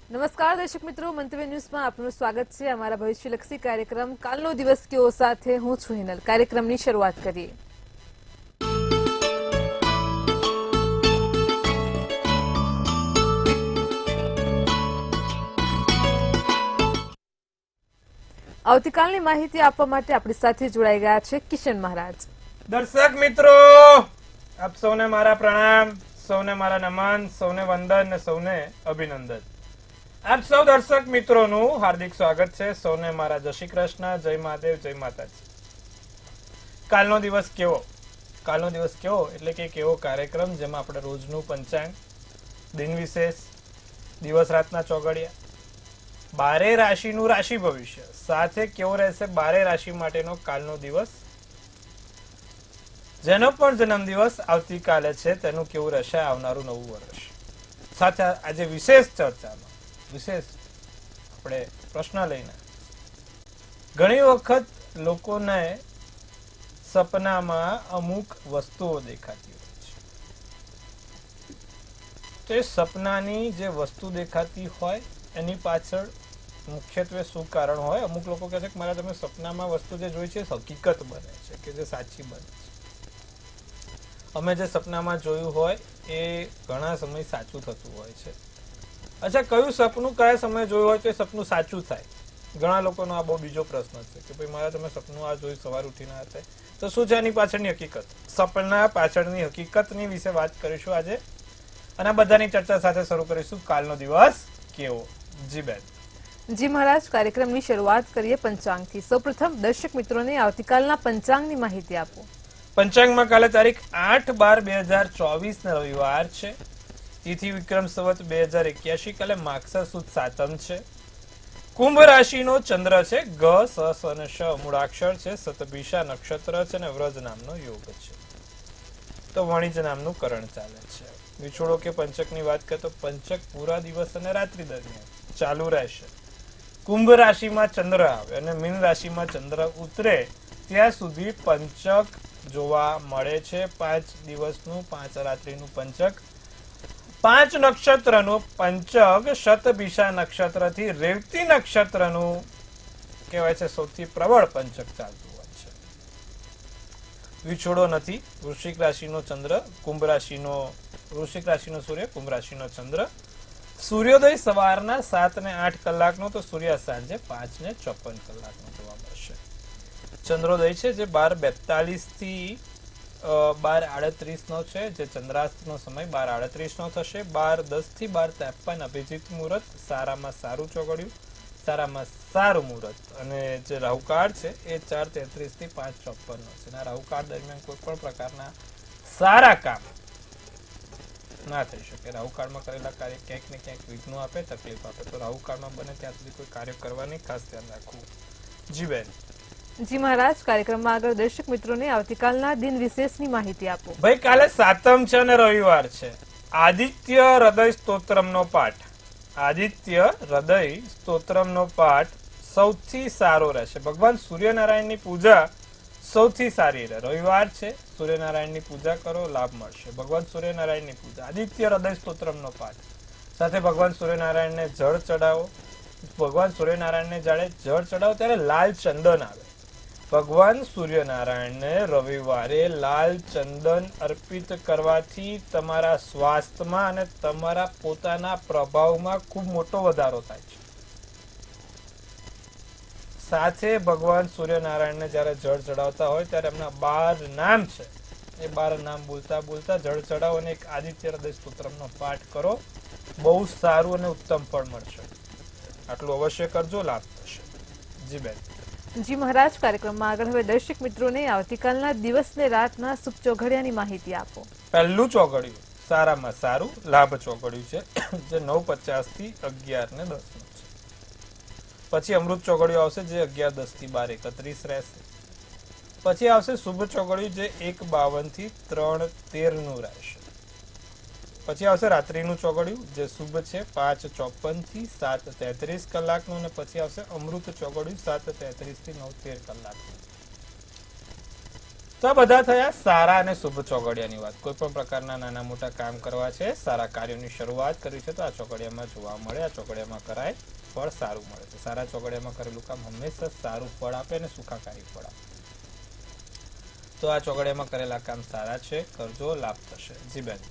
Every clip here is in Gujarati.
નમસ્કાર દર્શક મિત્રો, મંતવ્ય ન્યૂઝમાં આપનું સ્વાગત છે. અમારા ભવિષ્યલક્ષી કાર્યક્રમ કાલનો દિવસ કેવો સાથે હું છું હિનલ. કાર્યક્રમની શરૂઆત કરીએ. આવતીકાલની માહિતી આપવા માટે આપણી સાથે જોડાઈ ગયા છે કિશન મહારાજ. દર્શક મિત્રો, આપ સૌને મારા પ્રણામ, સૌને મારા નમન, સૌને વંદન અને સૌને અભિનંદન. આપ સૌ દર્શક મિત્રોનું હાર્દિક સ્વાગત છે. સૌને મારા જય શ્રી કૃષ્ણ, જય મહાદેવ, જય માતાજી. કાલનો દિવસ કેવો? કાલનો દિવસ કેવો એટલે કે કેવો કાર્યક્રમ જેમાં આપણે રોજનું પંચાંગ, દિન વિશેષ, દિવસ રાતના ચોઘડિયા, બારે રાશિનું રાશિ ભવિષ્ય, સાથે કેવો રહેશે બારે રાશિ માટેનો કાલનો દિવસ, જેનો પણ જન્મદિવસ આવતીકાલે છે તેનું કેવું રહેશે આવનારું નવું વર્ષ, સાથે આજે વિશેષ ચર્ચામાં વિશેષ આપણે પ્રશ્ન લઈને. ઘણી વખત લોકોને સપનામાં અમુક વસ્તુઓ દેખાતી હોય છે. તે સપનાની જે વસ્તુ દેખાતી હોય એની પાછળ મુખ્યત્વે શું કારણ હોય? અમુક લોકો કહે છે કે મારા તમે સપનામાં વસ્તુ જે જોઈ છે હકીકત બને છે કે જે સાચી બને છે. અમે જે સપનામાં જોયું હોય એ ઘણા સમય સાચું થતું હોય છે. અચ્છા, કયું સપનું કયા સમયે જોયું હોય તો એ સપનું સાચું થાય? ઘણા લોકોનો આ બહુ બીજો પ્રશ્ન છે કે ભાઈ મારા તમે સપનું આ જોયું સવાર ઉઠીને આ થાય તો શું છે એની પાછળની હકીકત? સપના પાછળની હકીકતની વિશે વાત કરીશું આજે, અને બધાની ચર્ચા સાથે શરૂ કરીશું કાલનો દિવસ કેવો. જી બેન. જી મહારાજ, કાર્યક્રમની શરૂઆત કરીએ પંચાંગથી. સૌપ્રથમ દર્શક મિત્રોને આવતીકાલના પંચાંગની માહિતી આપો. પંચાંગમાં કાલે તારીખ 8/12/2024 ને રવિવાર છે. તિથિ વિક્રમ સંવત 2081. કાલે માગસર સુદ સાતમ છે. કુંભ રાશિનો ચંદ્ર છે. ગ, સ, અને શ મૂળાક્ષર છે. સતભિષા નક્ષત્ર છે અને વ્રજ નામનો યોગ છે. તો વણિજ નામનું કરણ ચાલે છે. વિછોડો કે પંચકની વાત કરીએ તો પંચક પૂરા દિવસ અને રાત્રિ દરમિયાન ચાલુ રહેશે. કુંભ રાશિમાં ચંદ્ર આવે અને મીન રાશિમાં ચંદ્ર ઉતરે ત્યાં સુધી પંચક જોવા મળે છે. 5 દિવસનું 5 રાત્રિનું પંચક, 5 નક્ષત્રનું પંચક શતભિષા નક્ષત્રથી રેવતી નક્ષત્રનું કહેવાય છે સૌથી પ્રબળ પંચક ચાલતું હોય છે. વિછોડો નથી. વૃશ્ચિક રાશિનો ચંદ્ર, કુંભ રાશિનો વૃશ્ચિક રાશિનો સૂર્ય, કુંભ રાશિનો ચંદ્ર. સૂર્યોદય સવારના 7 ને 8 કલાકનો તો સૂર્યાસ્ત સાંજે 5 ને 54 કલાકનો જોવા મળશે. ચંદ્રોદય છે જે 12:42 થી 12:38 નો છે, જે ચંદ્રાસ્તનો સમય 12:38 નો થશે. 12:10 થી 12:53 અભિજીત મુહૂર્ત, સારામાં સારું ચોઘડિયું, સારામાં સારું મુહૂર્ત. અને જે રાહુકાળ છે એ 4:33 થી 5:54 નો છે. રાહુકાળ દરમિયાન કોઈ પણ પ્રકારના સારા કામ ના થઈ શકે. રાહુકાળમાં કરેલા કાર્ય ક્યાંક ને ક્યાંક વિઘ્નો આપે, તકલીફ આપે. તો રાહુકાળમાં બને ત્યાં સુધી કોઈ કાર્ય કરવાની ખાસ ધ્યાન રાખવું. જી બેન. જી મહારાજ, કાર્યક્રમમાં આગળ દર્શક મિત્રોને આવતીકાલના દિન વિશેષની માહિતી આપો. ભાઈ કાલે સાતમ છે અને રવિવાર છે. આદિત્ય હૃદય સ્તોત્રમનો પાઠ, આદિત્ય હૃદય સ્તોત્રમનો પાઠ સૌથી સારો રહેશે. ભગવાન સૂર્યનારાયણની પૂજા સૌથી સારી રહે. રવિવાર છે, સૂર્યનારાયણની પૂજા કરો, લાભ મળશે. ભગવાન સૂર્યનારાયણની પૂજા, આદિત્ય હૃદય સ્તોત્રમનો પાઠ સાથે ભગવાન સૂર્યનારાયણને જળ ચડાવો. ભગવાન સૂર્યનારાયણને જ્યારે જળ ચડાવો ત્યારે લાલ ચંદન આવે. ભગવાન સૂર્યનારાયણને રવિવારે લાલ ચંદન અર્પિત કરવાથી તમારા સ્વાસ્થ્યમાં અને તમારા પોતાના પ્રભાવમાં ખૂબ મોટો વધારો થાય છે. સાથે ભગવાન સૂર્યનારાયણને જ્યારે જળ ચડાવતા હોય ત્યારે એમના 12 નામ છે, એ 12 નામ બોલતા બોલતા જળ ચડાવો અને એક આદિત્ય હૃદય સ્તોત્રમનો પાઠ કરો. બહુ સારું અને ઉત્તમ ફળ મળશે. આટલું અવશ્ય કરજો, લાભ થશે. જી બેન. જી મહારાજ, કાર્યક્રમમાં આગળ હવે દર્શક મિત્રોને આવતીકાલના દિવસ ને રાતના શુભ ચોઘડિયાની માહિતી આપો. પહેલું ચોઘડિયું સારામાં સારું લાભ ચોઘડિયું છે, જે 9:50 થી 11:10 નો છે. પછી અમૃત ચોઘડિયું આવશે જે 11:10 થી 12:31 રહેશે. પછી આવશે શુભ ચોઘડિયું જે 1:52 થી 3:13 નું રહેશે. પછી આવશે રાત્રિનું ચોઘડિયું જે શુભ છે 5:54 થી 7:33 કલાકનું, અને પછી આવશે અમૃત ચોઘડિયું 7:33 થી 9:13 કલાકનું. તો આ બધા થયા સારા અને શુભ ચોઘડિયાની વાત. કોઈ પણ પ્રકારના નાના મોટા કામ કરવા છે, સારા કાર્યોની શરૂઆત કરવી છે તો આ ચોઘડિયામાં જોવા મળે. આ ચોઘડિયામાં કરાય, ફળ સારું મળે છે. સારા ચોઘડિયામાં કરેલું કામ હંમેશા સારું ફળ આપે અને સુખાકારી ફળ આપે. તો આ ચોઘડિયામાં કરેલા કામ સારા છે, કરજો, લાભ થશે. જી બેન.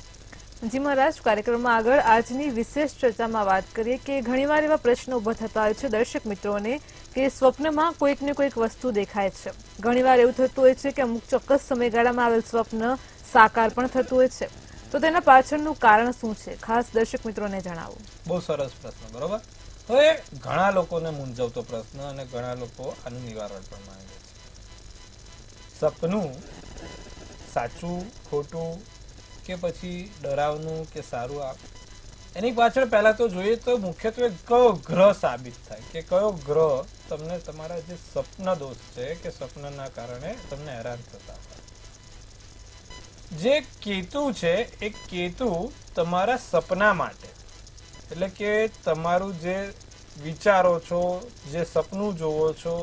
જી મહારાજ, કાર્યક્રમમાં આગળ આજની વિશેષ ચર્ચામાં વાત કરીએ કે ઘણીવાર એવા પ્રશ્નો ઉભા થતા હોય છે દર્શક મિત્રોને કે સ્વપ્નમાં કોઈક ને કોઈક વસ્તુ દેખાય છે. ઘણીવાર એવું થતું હોય છે કે અમુક ચોક્કસ સમયગાળામાં આવેલ સ્વપ્ન સાકાર પણ થતું હોય છે. તો તેના પાછળનું કારણ શું છે? ખાસ દર્શક મિત્રોને જણાવો. બહુ સરસ પ્રશ્ન. બરોબર. હવે ઘણા લોકોને મૂંઝવતો પ્રશ્ન અને ઘણા લોકો આનું નિવારણ પણ માંગે છે. સપનું સાચું, ખોટું કે પછી ડરાવનું કે સારું, એની પાછળ પહેલા તો જોઈએ તો મુખ્યત્વે કયો ગ્રહ સાબિત થાય કે કયો ગ્રહ તમને તમારા જે સપના દોષ છે કે સપનાના કારણે તમને હેરાન થતા હોય. જે કેતુ છે એ કેતુ તમારા સપના માટે, એટલે કે તમારું જે વિચારો છો, જે સપનું જોવો છો,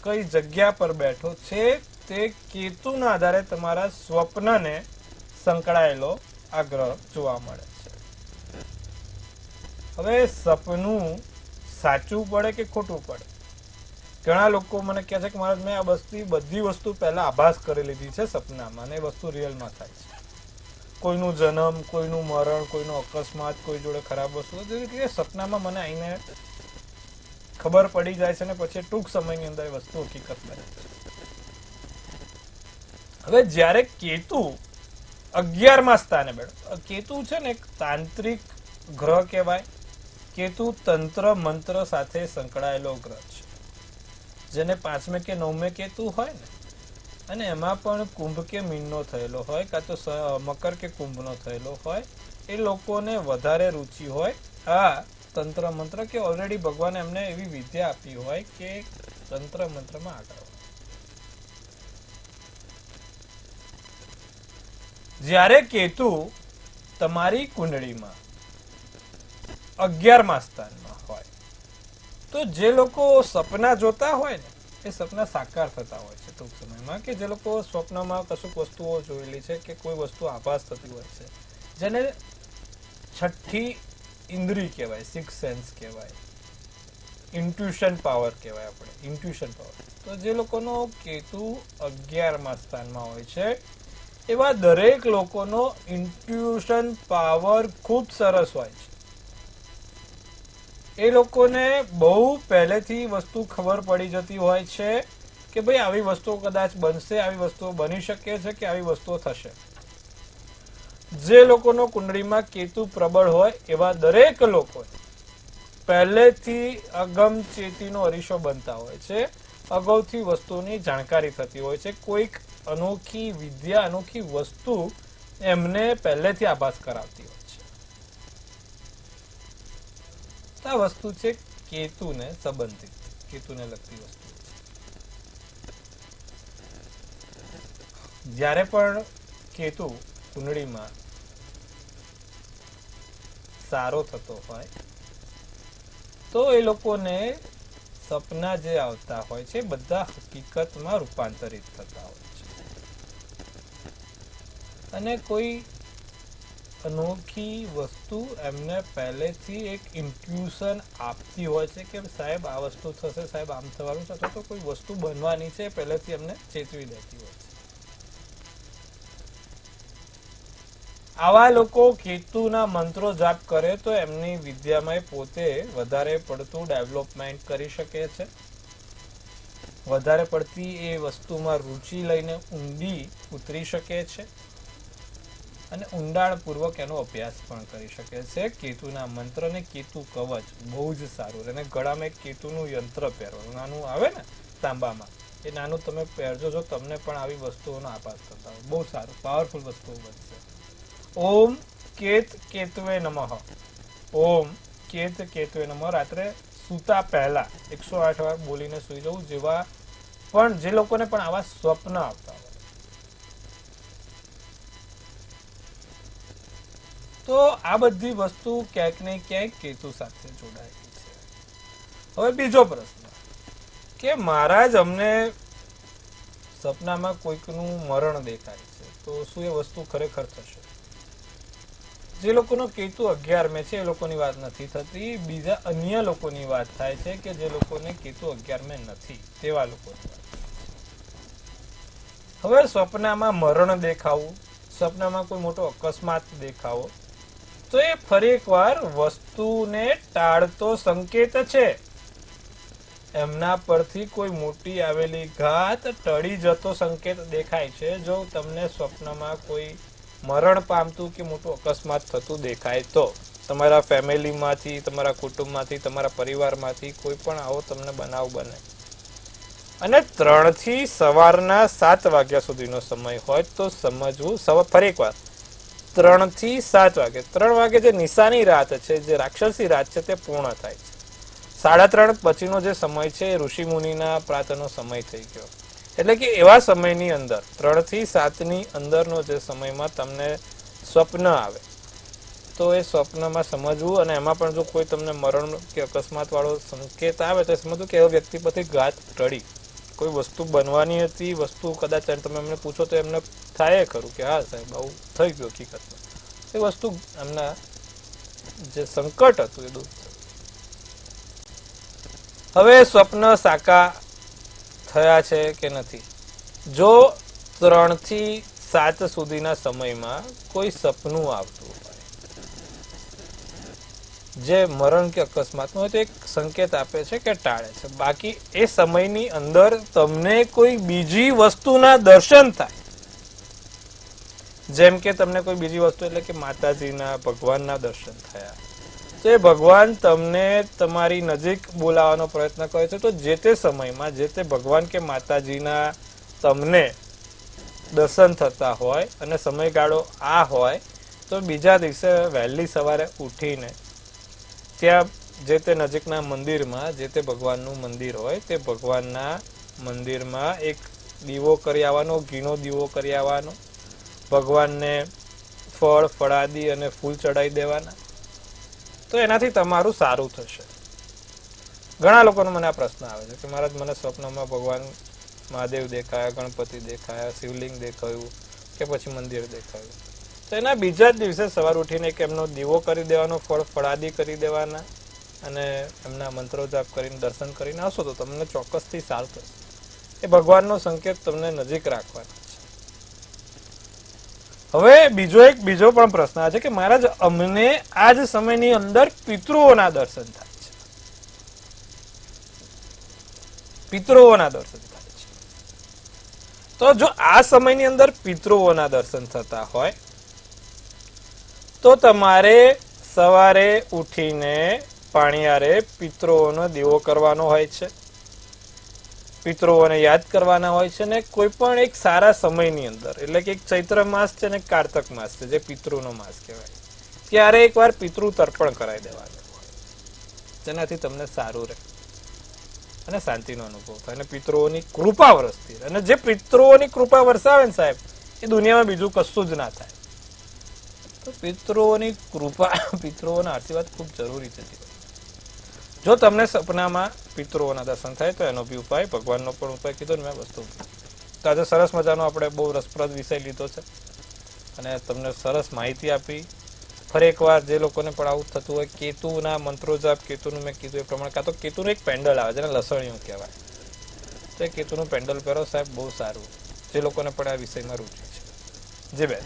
કઈ જગ્યા પર બેઠો છે, તે કેતુના આધારે તમારા સ્વપ્નને સંકળાયેલો આ ગ્રહ જોવા મળે છે. હવે સપનું સાચું પડે કે ખોટું પડે, ઘણા લોકો મને કહે છે કે મહારાજ મેં આ બધી વસ્તુ પહેલા આભાસ કરી લીધી છે સપનામાં અને એ વસ્તુ રિયલમાં થાય છે. કોઈનું જન્મ, કોઈનું મરણ, કોઈનો અકસ્માત, કોઈ જોડે ખરાબ વસ્તુ સપનામાં મને આઈને ખબર પડી જાય છે અને પછી ટૂંક સમયની અંદર એ વસ્તુ હકીકત બને છે. હવે જ્યારે કેતુ 11મા સ્થાને બેઠો, કેતુ છે ને એક તાંત્રિક ગ્રહ કહેવાય. કેતુ તંત્ર મંત્ર સાથે સંકળાયેલો ગ્રહ છે. જેને 5મે કે 9મે કેતુ હોય ને, અને એમાં પણ કુંભ કે મીનનો થયેલો હોય કાં તો મકર કે કુંભનો થયેલો હોય, એ લોકોને વધારે રુચિ હોય આ તંત્ર મંત્ર, કે ઓલરેડી ભગવાને એમને એવી વિદ્યા આપી હોય કે તંત્ર મંત્રમાં આગળ. જ્યારે કેતુ તમારી કુંડળીમાં 11મા સ્થાનમાં હોય તો જે લોકો સપના જોતા હોય ને એ સપના સાકાર થતા હોય છે ટૂંક સમયમાં. કે જે લોકો સ્વપ્નમાં કશુંક વસ્તુઓ જોયેલી છે કે કોઈ વસ્તુ આભાસ થતી હોય છે, જેને છઠ્ઠી ઇન્દ્રિય કહેવાય, સિક્સ સેન્સ કહેવાય, ઇન્ટ્યુશન પાવર કહેવાય આપણે, ઇન્ટ્યુશન પાવર. તો જે લોકોનો કેતુ 11મા સ્થાનમાં હોય છે એવા દરેક લોકોનો ઇન્ટ્યુશન પાવર ખૂબ સરસ હોય છે. એ લોકોને બહુ પહેલેથી વસ્તુ ખબર પડી જતી હોય છે કે ભાઈ આવી વસ્તુઓ કદાચ બનશે, આવી વસ્તુઓ બની શકે છે કે આવી વસ્તુઓ થશે. જે લોકોનો કુંડળીમાં કેતુ પ્રબળ હોય એવા દરેક લોકો પહેલેથી અગમચેતીનો અરીસો બનતા હોય છે. અગાઉથી વસ્તુની જાણકારી થતી હોય છે. કોઈક અનોખી વિદ્યા, અનોખી વસ્તુ એમને પહેલેથી આભાસ કરાવતી હોય છે. આ વસ્તુ છે કેતુને સંબંધિત, કેતુને લગતી વસ્તુ. જ્યારે પણ કેતુ કુંડળીમાં સારો થતો હોય તો એ લોકોને સપના જે આવતા હોય છે બધા હકીકતમાં રૂપાંતરિત થતા હોય છે. અને કોઈ અનોખી વસ્તુ એમને પહેલેથી એક ઇન્ટ્યુશન આપતી હોય છે કે સાહેબ આ વસ્તુ થશે, સાહેબ આમ થવાનું છે, અથવા તો કોઈ વસ્તુ બનવાની છે પહેલેથી એમને ચેતવી દેતી હોય છે. આવા લોકો કેતુના મંત્રો જાપ કરે તો એમની વિદ્યામાં પોતે વધારે પડતું ડેવલપમેન્ટ કરી શકે છે. વધારે પડતી એ વસ્તુમાં રુચિ લઈને ઊંડી ઉતરી શકે છે અને ઊંડાણપૂર્વક એનો અભ્યાસ પણ કરી શકે છે. કેતુના મંત્ર ને કેતુ કવચ બહુ જ સારું. અને ગળામાં એક કેતુનું યંત્ર પહેરવાનું નાનું આવે ને તાંબામાં, એ નાનું તમે પહેરજો, જો તમને પણ આવી વસ્તુઓનો આભાસ થતા હોય, બહુ સારું પાવરફુલ વસ્તુઓ બનશે. ઓમ કેત કેતવે નમઃ. ઓમ કેત કેતવે નમઃ. રાત્રે સૂતા પહેલા 108 વાર બોલીને સૂઈ જવું. જેવા પણ જે લોકોને પણ આવા સ્વપ્ન આવતા હોય તો આ બધી વસ્તુ ક્યાંક ને ક્યાંક કેતુ સાથે જોડાયેલી છે. હવે બીજો પ્રશ્ન કે મહારાજ અમને સપનામાં કોઈકનું મરણ દેખાય છે તો શું એ વસ્તુ ખરેખર થશે? જે લોકોનો કેતુ 11 મેં છે એ લોકોની વાત નથી થતી, બીજા અન્ય લોકોની વાત થાય છે કે જે લોકોને કેતુ 11 મેં નથી તેવા લોકોની વાત. હવે સ્વપ્નમાં મરણ દેખાવું, સ્વપ્નમાં કોઈ મોટો અકસ્માત દેખાવો તો એ ફરી એકવાર વસ્તુને ટાળતો સંકેત છે. એમના પરથી કોઈ મોટી આવેલી ઘાત ટળી જતો સંકેત દેખાય છે. જો તમને સ્વપ્નમાં કોઈ મરણ પામતું કે મોટું અકસ્માત થતું દેખાય તો તમારા ફેમિલીમાંથી, તમારા કુટુંબમાંથી, તમારા પરિવારમાંથી કોઈ પણ આવો તમને બનાવ બને અને 3 થી સવારના 7 વાગ્યા સુધીનો સમય હોય તો સમજવું. ફરી એકવાર 3 થી 7 વાગે, 3 વાગે જે નિશાની રાત છે, જે રાક્ષસી રાત છે તે પૂર્ણ થાય છે. 3:30 પછીનો જે સમય છે એ ઋષિ મુનિના પ્રાતનો સમય થઈ ગયો. એટલે કે એવા સમયની અંદર 3 થી 7 ની અંદરનો જે સમયમાં તમને સ્વપ્ન આવે તો એ સ્વપ્નમાં સમજવું અને એમાં પણ જો કોઈ તમને મરણ કે અકસ્માત વાળો સંકેત આવે તો સમજવું કે એ વ્યક્તિ પરથી ઘાત ટળી, કોઈ વસ્તુ બનવાની હતી, વસ્તુ કદાચ તમે એમને પૂછો તો એમને થાય ખરું કે હા સાહેબ આવું થઈ ગયું હકીકતમાં, એ વસ્તુ એમના જે સંકટ હતું એ દૂર થયું. હવે સ્વપ્ન સાકાર થયા છે કે નથી? જો 3 થી 7 સુધીના સમયમાં કોઈ સપનું આવતું હોય જે મરણ કે અકસ્માતનું હોય તો એક સંકેત આપે છે કે ટાળે છે. બાકી એ સમયની અંદર તમને કોઈ બીજી વસ્તુના દર્શન થાય, જેમ કે તમને કોઈ બીજી વસ્તુ એટલે કે માતાજીના, ભગવાનના દર્શન થયા તો એ ભગવાન તમને તમારી નજીક બોલાવવાનો પ્રયત્ન કરે છે તો જે તે સમયમાં જે તે ભગવાન કે માતાજીના તમને દર્શન થતા હોય અને સમયગાળો આ હોય તો બીજા દિવસે વહેલી સવારે ઉઠીને ત્યાં જે તે નજીકના મંદિરમાં જે તે ભગવાનનું મંદિર હોય તે ભગવાનના મંદિરમાં એક દીવો કરી આવવાનો, ઘીનો દીવો કરી આવવાનો, ભગવાનને ફળ, ફળાદી અને ફૂલ ચડાવી દેવાના. તો એનાથી તમારું સારું થશે. ઘણા લોકોનો મને આ પ્રશ્ન આવે છે કે મહારાજ મને સ્વપ્નમાં ભગવાન મહાદેવ દેખાયા, ગણપતિ દેખાયા, શિવલિંગ દેખાયું કે પછી મંદિર દેખાયું. તો એના બીજા જ દિવસે સવાર ઉઠીને એક એમનો દીવો કરી દેવાનો, ફળ ફળાદી કરી દેવાના અને એમના મંત્રો જાપ કરીને દર્શન કરીને આવશો તો તમને ચોક્કસથી સારું થશે. એ ભગવાનનો સંકેત તમને નજીક રાખવાનો છે. હવે બીજો પણ પ્રશ્ન છે કે મહારાજ અમને આ જ સમયની અંદર પિતૃઓના દર્શન થાય છે, પિતૃઓના દર્શન થાય છે. તો જો આ સમયની અંદર પિતૃઓના દર્શન થતા હોય તો તમારે સવારે ઉઠીને પાણીયારે પિતૃઓનો દીવો કરવાનો હોય છે, પિતૃઓને યાદ કરવાના હોય છે ને કોઈ પણ એક સારા સમયની અંદર, એટલે કે એક ચૈત્ર માસ છે ને કાર્તક માસ છે જે પિતૃનો માસ કહેવાય, ત્યારે એકવાર પિતૃ તર્પણ કરાવી દેવાનું હોય જેનાથી તમને સારું રહે અને શાંતિનો અનુભવ થાય અને પિતૃઓની કૃપા વરસતી રહે. અને જે પિતૃઓની કૃપા વરસાવે ને સાહેબ એ દુનિયામાં બીજું કશું જ ના થાય. તો પિતૃઓની કૃપા, પિતૃઓના આશીર્વાદ ખૂબ જરૂરી છે. જો તમને સપનામાં પિતૃઓના દર્શન થાય તો એનો બી ઉપાય, ભગવાનનો પણ ઉપાય કીધો ને મેં વસ્તુ. તો આજે સરસ મજાનો આપણે બહુ રસપ્રદ વિષય લીધો છે અને તમને સરસ માહિતી આપી. ફરી એકવાર જે લોકોને પણ આવું થતું હોય, કેતુના મંત્રો જાપ, કેતુનું મેં કીધું એ પ્રમાણે, કાં તો કેતુનું એક પેન્ડલ આવે જેને લસણીયું કહેવાય, તો એ કેતુનું પેન્ડલ પહેરો સાહેબ, બહુ સારું. જે લોકોને પણ આ વિષયમાં રુચિ છે. જી બેન.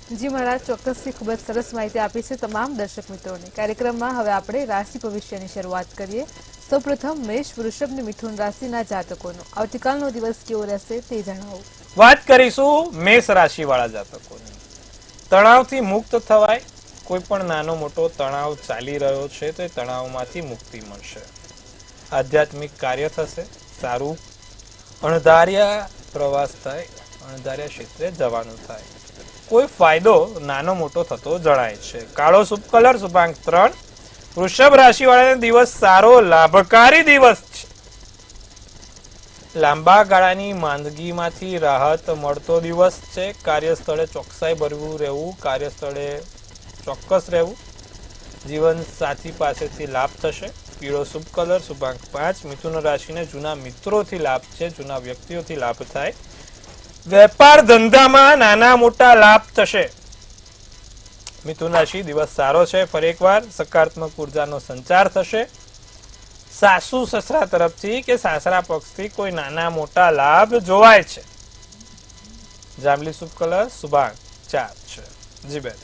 જી મહારાજ, ચોક્કસથી ખૂબ જ સરસ માહિતી આપી છે તમામ દર્શક મિત્રોને. કાર્યક્રમમાં હવે આપણે રાશિ ભવિષ્યની શરૂઆત કરીએ. સૌપ્રથમ મેષ, વૃષભ અને મિથુન રાશિના જાતકોનો આવતીકાલનો દિવસ કેવો રહેશે તે જણાવો. વાત કરીશું મેષ રાશિ વાળા જાતકોની. તણાવથી મુક્ત થવાય. કોઈ પણ નાનો મોટો તણાવ ચાલી રહ્યો છે તો એ તણાવમાંથી મુક્તિ મળશે. આધ્યાત્મિક કાર્ય થશે, સારું. અણધાર્યા પ્રવાસ થાય, અણધાર્યા ક્ષેત્રે જવાનું થાય. કોઈ ફાયદો નાનો મોટો થતો જણાય છે. કાળો શુભ કલર, શુભાંક 3. વૃષભ રાશિ વાળાને દિવસ સારો, લાભકારી દિવસ છે. લાંબા ગાળાની માંદગીમાંથી રાહત મળતો દિવસ છે. કાર્યસ્થળે ચોકસાઈ ભરવું રહેવું, કાર્યસ્થળે ચોક્કસ રહેવું. જીવન સાથી પાસેથી લાભ થશે. પીળો શુભ કલર, શુભાંક 5. મિથુન રાશિને જૂના મિત્રોથી લાભ છે, જૂના વ્યક્તિઓથી લાભ થાય. વેપાર ધંધામાં નાના મોટા લાભ થશે. મિથુન રાશિ દિવસ સારો છે. ફરી એકવાર સકારાત્મક ઉર્જાનો સંચાર થશે. સાસુ સસરા તરફથી કે સાસરા પક્ષથી કોઈ નાના મોટા લાભ જોવાય છે. જાંબલી શુભ કલર શુભાંગ 4 છે. જી બેન.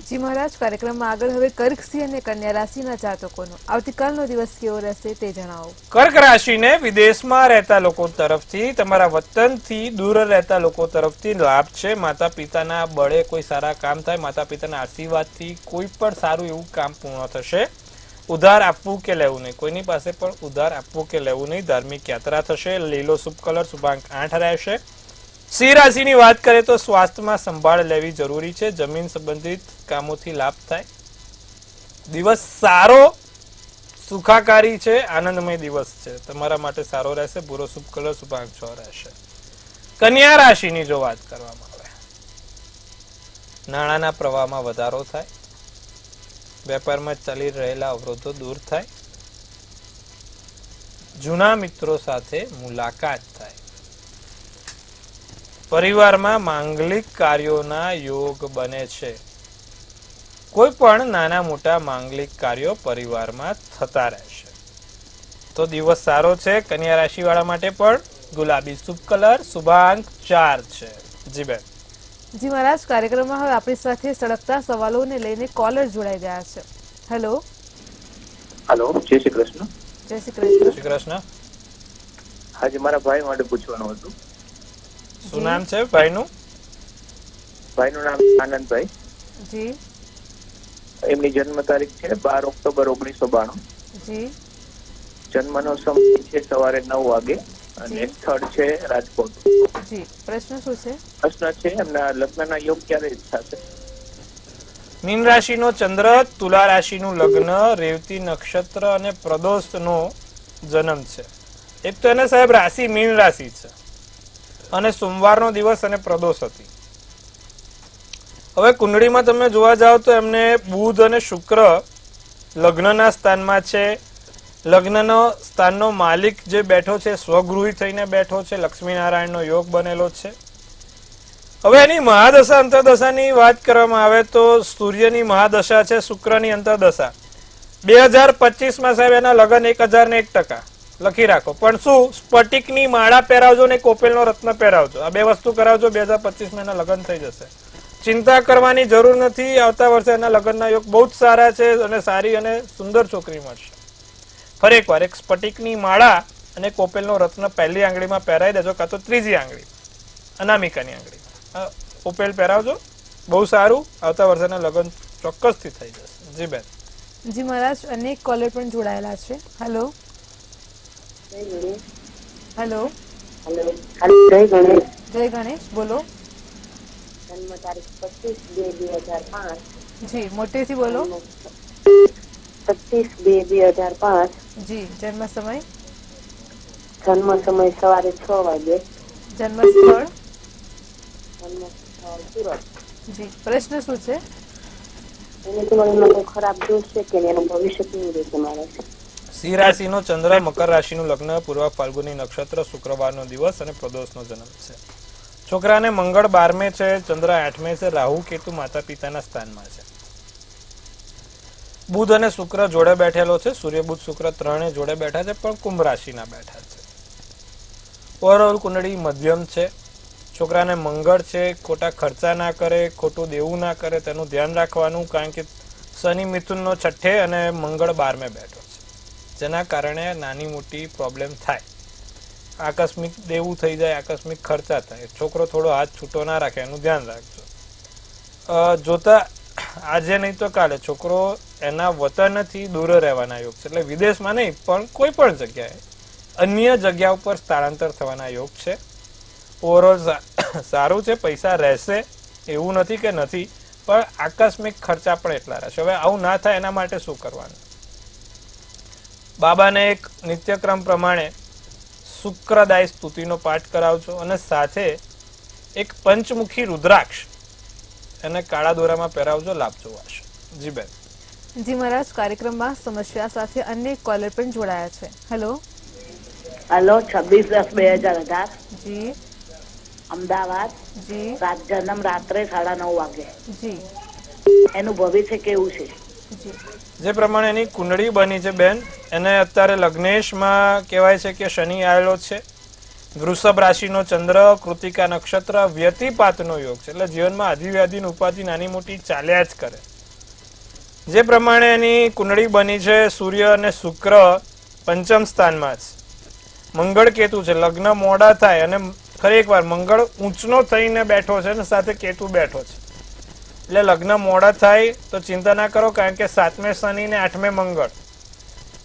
જી મહારાજ, કાર્યક્રમમાં આગળ હવે કર્ક સિંહ અને કન્યા રાશિના જાતકોનો આવતીકાલનો દિવસ કેવો રહેશે તે જણાવો. કર્ક રાશિને વિદેશમાં રહેતા લોકો તરફથી, તમારા વતનથી દૂર રહેતા લોકો તરફથી લાભ છે. માતા પિતાના બળે કોઈ સારા કામ થાય, માતા પિતાના આશીર્વાદથી કોઈ પણ સારું એવું કામ પૂર્ણ થશે. ઉધાર આપવું કે લેવું નહીં, કોઈની પાસે પણ ઉધાર આપવું કે લેવું નહીં. ધાર્મિક યાત્રા થશે. લીલો શુભ કલર શુભાંક 8 રહેશે. સિંહ રાશિની વાત કરીએ તો સ્વાસ્થ્યમાં સંભાળ લેવી જરૂરી છે. જમીન સંબંધિત કામોથી લાભ થાય. દિવસ સારો સુખાકારી છે. આનંદમય દિવસ છે. તમારા માટે સારો રહેશે. ભૂરો શુભ કલર શુભાંક 6 રહેશે. કન્યા રાશિની જો વાત કરવામાં આવે, નાણાંના પ્રવાહમાં વધારો થાય. વેપારમાં ચાલી રહેલા અવરોધો દૂર થાય. જૂના મિત્રો સાથે મુલાકાત થાય. પરિવારમાં માંગલિક કાર્યોના યોગ બને છે. કોઈ પણ નાના મોટા માંગલિક કાર્યો પરિવારમાં થતા રહેશે. તો દિવસ સારો છે. કન્યા રાશિ વાળા માટે પણ ગુલાબી શુભ કલર શુભાંક 4 છે. જી બેન. જી મહારાજ, કાર્યક્રમમાં હવે આપણી સાથે સળગતા સવાલોને લઈને કોલર જોડાઈ ગયા છે. હેલો. હેલો, જય શ્રી કૃષ્ણ. જય શ્રી કૃષ્ણ. શ્રી કૃષ્ણ. આજે મારા ભાઈ માટે પૂછવાનું હતું. શું નામ છે ભાઈનું? ભાઈનું નામ આનંદભાઈ. જી. એમની જન્મ તારીખ છે 12 ઓક્ટોબર 1992. જી. જન્મનો સમય છે સવારે 9 વાગે અને સ્થળ છે રાજકોટ. જી. પ્રશ્ન શું છે? પ્રશ્ન છે એમના લગ્નના યોગ ક્યારે થશે? મીન રાશિનો ચંદ્ર, તુલા રાશિનું લગ્ન, રેવતી નક્ષત્ર અને પ્રદોષનો જન્મ છે. એક તો એને સાહેબ રાશિ મીન રાશિ છે અને સોમવારનો દિવસ અને પ્રદોષ હતી. હવે કુંડળીમાં તમે જોવા જાવ તો એમને બુધ અને શુક્ર લગ્નના સ્થાનમાં છે. લગ્નનો સ્થાનનો માલિક જે બેઠો છે સ્વગૃહી થઈને બેઠો છે. લક્ષ્મીનારાયણનો યોગ બનેલો છે. હવે એની મહાદશા અંતરદશાની વાત કરવામાં આવે તો સૂર્યની મહાદશા છે, શુક્રની અંતરદશા. 2025માં સાહેબ એના લગ્ન 1001% લખી રાખો. પણ શું, સ્ફટિકની માળા પહેરાવજો ને કોપેલનો રત્ન પહેરાવજો. આ બે વસ્તુ કરાવજો, 2025માં એના લગ્ન થઈ જશે. ચિંતા કરવાની જરૂર નથી. આવતા વર્ષે એના લગ્નના યોગ બહુ જ સારા છે અને સારી અને સુંદર છોકરી મળશે. ફરી એકવાર, એક સ્ફટિકની માળા અને કોપેલનો રત્ન પહેલી આંગળીમાં પહેરાવી દેજો, કાં તો ત્રીજી આંગળી અનામિકાની આંગળી કોપેલ પહેરાવજો. બહુ સારું. આવતા વર્ષેના લગ્ન ચોક્કસથી થઈ જશે. જી બેન. જી મહારાજ, અનેક કોલર પણ જોડાયેલા છે. હેલો. હેલો. જય ગણેશ. જય ગણેશ, બોલો. જન્મ તારીખ 25/2/2005. જી, મોટેથી બોલો. 25/2/2005. જી. જન્મ સમય? જન્મ સમય સવારે 6 વાગે. જન્મ સ્થળ? જન્મ સ્થળ સુરત. જી. પ્રશ્ન શું છે? એને તમારે ખરાબ દોષ છે કે એનું ભવિષ્ય કેવું રહેશે મારે? સિંહ રાશિનો ચંદ્ર, મકર રાશિનું લગ્ન, પૂર્વ ફાલ્ગુની નક્ષત્ર, શુક્રવારનો દિવસ અને પ્રદોષનો જન્મ છે. છોકરાને મંગળ 12મે છે, ચંદ્ર 8મે છે, રાહુ કેતુ માતા પિતાના સ્થાનમાં છે. બુધ અને શુક્ર જોડે બેઠેલો છે. સૂર્ય બુધ શુક્ર ત્રણે જોડે બેઠા છે, પણ કુંભ રાશિના બેઠા છે. ઓવરઓલ કુંડળી મધ્યમ છે. છોકરાને મંગળ છે. ખોટા ખર્ચા ના કરે, ખોટું દેવું ના કરે, તેનું ધ્યાન રાખવાનું. કારણ કે શનિ મિથુનનો 6 અને મંગળ 12મે બેઠો છે, જેના કારણે નાની મોટી પ્રોબ્લેમ થાય. આકસ્મિક દેવું થઈ જાય, આકસ્મિક ખર્ચા થાય. છોકરો થોડો હાથ છૂટો ના રાખે, એનું ધ્યાન રાખજો. જોતા આજે નહીં તો કાલે છોકરો એના વતનથી દૂર રહેવાના યોગ છે. એટલે વિદેશમાં નહીં, પણ કોઈ પણ જગ્યાએ અન્ય જગ્યા ઉપર સ્થળાંતર થવાના યોગ છે. ઓવરઓલ સારું છે. પૈસા રહેશે એવું નથી કે નથી, પણ આકસ્મિક ખર્ચા પણ એટલા રહેશે. હવે આવું ના થાય એના માટે શું કરવાનું? બાબાને એક નિત્યક્રમ પ્રમાણે શુક્રદાય સ્તુતિનો પાઠ કરાવજો અને સાથે એક પંચમુખી રુદ્રાક્ષ એને કાળા દોરામાં પહેરાવજો. લાભ જોવાશે. જી બેન. જી મહારાજ, કાર્યક્રમમાં સમસ્યા સાથે અનેક કોલર પણ જોડાયા છે. હેલો. હેલો, 26/10/2018. જી. અમદાવાદ, જી જન્મ રાત્રે 9:30 વાગે. જી એનું ભવિષ્ય કેવું છે? જી જે પ્રમાણે એની કુંડળી બની છે બેન, એને અત્યારે લગ્નેશમાં કહેવાય છે કે શનિ આવેલો છે. વૃષભ રાશિનો ચંદ્ર, કૃતિકા નક્ષત્ર, વ્યતિપાતનો યોગ છે. એટલે જીવનમાં આધિવ્યાધિ ઉપાધિ નાની મોટી ચાલ્યા જ કરે. જે પ્રમાણે એની કુંડળી બની છે, સૂર્ય અને શુક્ર પંચમ સ્થાનમાં છે. મંગળ કેતુ છે. લગ્ન મોડા થાય અને ફરી એકવાર મંગળ ઊંચનો થઈને બેઠો છે અને સાથે કેતુ બેઠો છે. એટલે લગ્ન મોડા થાય તો ચિંતા ના કરો, કારણ કે 7મે શનિ ને 8મે મંગળ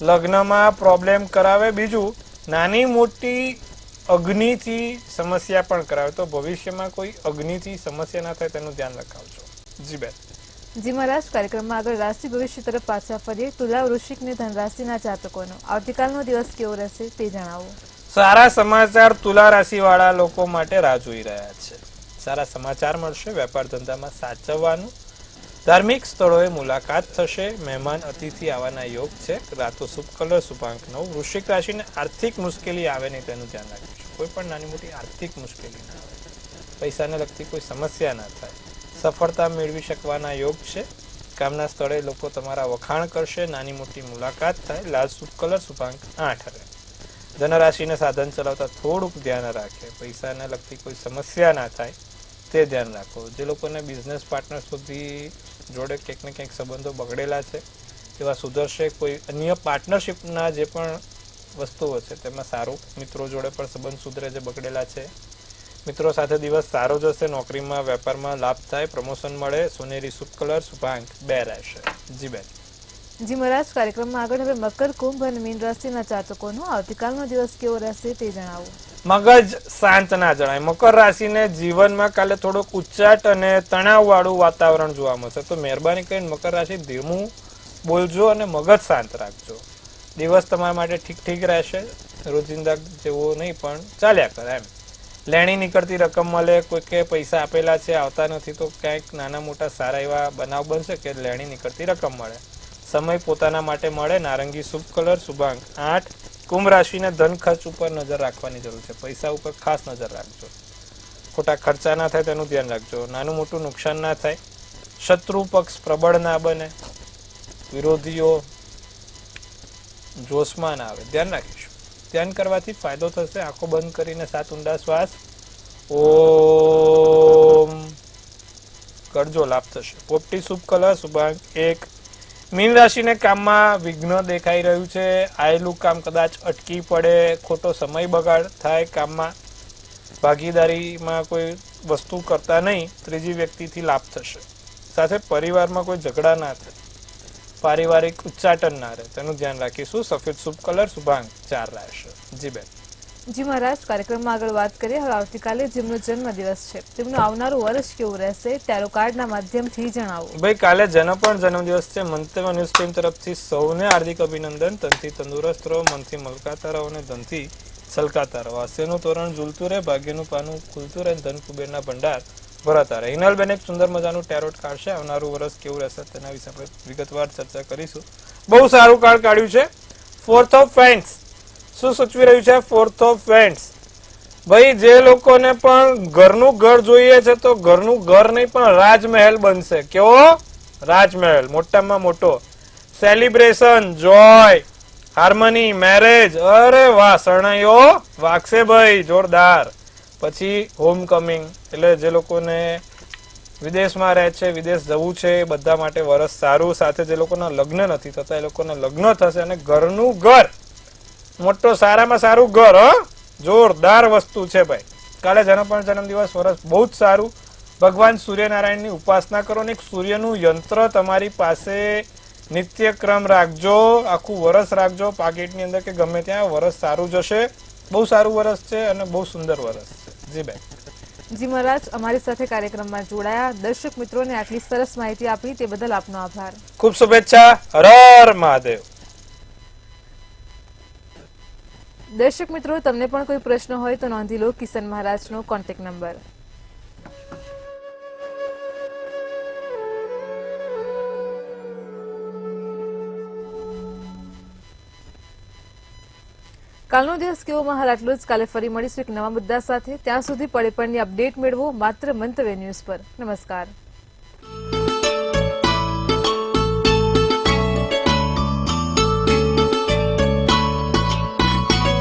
લગ્નમાં પ્રોબ્લેમ કરાવે. બીજું, નાની મોટી અગ્નિથી સમસ્યા પણ કરાવે. તો ભવિષ્યમાં કોઈ અગ્નિથી સમસ્યા ના થાય તેનું ધ્યાન રખાવજો. જી બેન. જી મહારાજ, કાર્યક્રમમાં આગળ રાશિ ભવિષ્ય તરફ પાછા ફરીએ. તુલા, વૃશ્ચિક ને ધન રાશિના જાતકોનો આવતીકાલનો દિવસ કેવો રહેશે તે જણાવો. સારા સમાચાર તુલા રાશિ વાળા લોકો માટે રાહ જોઈ રહ્યા છે. સારા સમાચાર મળશે. વેપાર ધંધામાં સાચવવાનું. ધાર્મિક સ્થળોએ મુલાકાત થશે. મહેમાન અતિથિ આવવાના યોગ છે. રાતો શુભ કલર શુભાંક 9. વૃશ્ચિક રાશિને આર્થિક મુશ્કેલી આવે નહીં તેનું ધ્યાન રાખીશું. કોઈ પણ નાની મોટી આર્થિક મુશ્કેલી ના આવે. પૈસાને લગતી કોઈ સમસ્યા ના થાય. સફળતા મેળવી શકવાના યોગ છે. કામના સ્થળે લોકો તમારા વખાણ કરશે. નાની મોટી મુલાકાત થાય. લાલ શુભ કલર શુભાંક 8 રહે. ધનરાશિને સાધન ચલાવતા થોડુંક ધ્યાન રાખે. પૈસાને લગતી કોઈ સમસ્યા ના થાય તે ધ્યાન રાખો. જે લોકોને બિઝનેસ પાર્ટનર સુધી જોડે ક્યાંક ને ક્યાંક સંબંધો બગડેલા છે એવા સુધરશે. કોઈ અન્ય પાર્ટનરશિપના જે પણ વસ્તુઓ છે તેમાં સારું. મિત્રો જોડે પણ સંબંધ સુધરે જે બગડેલા છે. મિત્રો સાથે દિવસ સારો જશે. નોકરીમાં વેપારમાં લાભ થાય. પ્રમોશન મળે. સોનેરી શુભ કલર શુભાંક 2 રહેશે. જી બેન. જી મહારાજ, કાર્યક્રમમાં આગળ હવે મકર, કુંભ અને મીન રાશિના જાતકોનો આવતીકાલનો દિવસ કેવો રહેશે તે જણાવો. મગજ શાંત ના જણાય. મકર રાશિને જીવનમાં કાલે થોડુંક ઉચ્ચાટ અને તણાવ વાળું વાતાવરણ જોવા મળશે. તો મહેરબાની કરીને મકર રાશિ ધીમું બોલજો અને મગજ શાંત રાખજો. દિવસ તમારા માટે ઠીક રહેશે. રોજિંદા જેવો નહીં પણ ચાલ્યા કરે એમ. લેણી નીકળતી રકમ મળે. કોઈ કે પૈસા આપેલા છે આવતા નથી, તો ક્યાંક નાના મોટા સારા એવા બનાવ બનશે કે લેણી નીકળતી રકમ મળે. સમય પોતાના માટે મળે. નારંગી શુભ કલર શુભાંક 8. કુંભ રાશિને ધન ખર્ચ ઉપર નજર રાખવાની જરૂર છે. પૈસા ઉપર ખાસ નજર રાખજો. ખોટા ખર્ચા ના થાય તેનું ધ્યાન રાખજો. નાનું મોટું નુકસાન ના થાય. શત્રુ પક્ષ પ્રબળ ના બને. વિરોધીઓ જોશમાં ના આવે. ધ્યાન રાખીશું. ધ્યાન કરવાથી ફાયદો થશે. આંખો બંધ કરીને 7 ઊંડા શ્વાસ ઓમ કરજો, લાભ થશે. પોપટી શુભ કલર શુભાંક 1. મીન રાશિને કામમાં વિઘ્ન દેખાઈ રહ્યું છે. આયેલું કામ કદાચ અટકી પડે. ખોટો સમય બગાડ થાય કામમાં. ભાગીદારીમાં કોઈ વસ્તુ કરતા નહીં. ત્રીજી વ્યક્તિથી લાભ થશે. સાથે પરિવારમાં કોઈ ઝઘડા ના થાય. પારિવારિક ઉચ્ચાટન ના રહે તેનું ધ્યાન રાખીશું. સફેદ શુભ કલર શુભાંક 4 રહેશે. જી બેન. જી મહારાજ, કાર્યક્રમમાં આગળ વાત કરીએ. હવે આવતીકાલે જેમનો જન્મ દિવસ છે તેમનું આવનારું વર્ષ કેવું રહેશે ટેરો કાર્ડના માધ્યમથી જણાવો. ભાઈ, કાલે જેનો પણ જન્મદિવસ છે, મંતવ્ય ન્યૂઝ ટીમ તરફથી સૌને હાર્દિક અભિનંદન. તનથી તંદુરસ્ત રહો, મનથી મલકાતા રહો અને ધનથી છલકાતા રહો. હાસ્યનું તોરણ ઝૂલતું રહે, ભાગ્યનું પાનું ખુલતું રહે, ધન કુબેરના ભંડાર ભરાતા રહે. હિનાલબેન એક સુંદર મજાનું ટેરોટ કાર્ડ છે. આવનારું વર્ષ કેવું રહેશે તેના વિશે આપણે વિગતવાર ચર્ચા કરીશું. બહુ સારું કાર્ડ કાઢ્યું છે. 4th ઓફ ફેન્સ શું સૂચવી રહ્યું છે? 4th of fans. ભાઈ, જે લોકોને પણ ઘરનું ઘર જોઈએ છે તો ઘરનું ઘર નહીં પણ રાજમહેલ બનશે. કેવો? રાજમહેલ. મોટામાં મોટો. સેલિબ્રેશન, જોય, હાર્મની, મેરેજ. અરે વાહ, શરણાઈઓ વાગશે ભાઈ, જોરદાર. પછી હોમ કમિંગ, એટલે જે લોકોને વિદેશમાં રહે છે, વિદેશ જવું છે, એ બધા માટે વરસ સારું. સાથે જે લોકોના લગ્ન નથી થતા એ લોકોના લગ્ન થશે. અને ઘરનું ઘર મોટો, સારામાં સારું ઘર. જોરદાર વસ્તુ છે ભાઈ. કાલે જેનો પણ જન્મદિવસ, વરસ બહુ જ સારું. ભગવાન સૂર્યનારાયણની ઉપાસના કરો ને એક સૂર્યનું યંત્ર તમારી પાસે નિત્યક્રમ રાખજો. આખું વરસ રાખજો પાકીટની અંદર કે ગમે ત્યાં. વરસ સારું જશે. બહુ સારું વરસ છે અને બહુ સુંદર વરસ છે. જી બેન. જી મહારાજ, અમારી સાથે કાર્યક્રમમાં જોડાયા દર્શક મિત્રોને આટલી સરસ માહિતી આપી તે બદલ આપનો આભાર. ખૂબ શુભેચ્છા. હર હર મહાદેવ. દર્શક મિત્રો, તમને પણ કોઈ પ્રશ્ન હોય તો નોંધી લો કિશન મહારાજનો કોન્ટેક્ટ નંબર. કાલનો દિવસ કેવો હાલ આટલું જ. કાલે ફરી મળીશું એક નવા મુદ્દા સાથે. ત્યાં સુધી પળે પળની અપડેટ મેળવો માત્ર મંતવ્ય ન્યૂઝ પર. નમસ્કાર.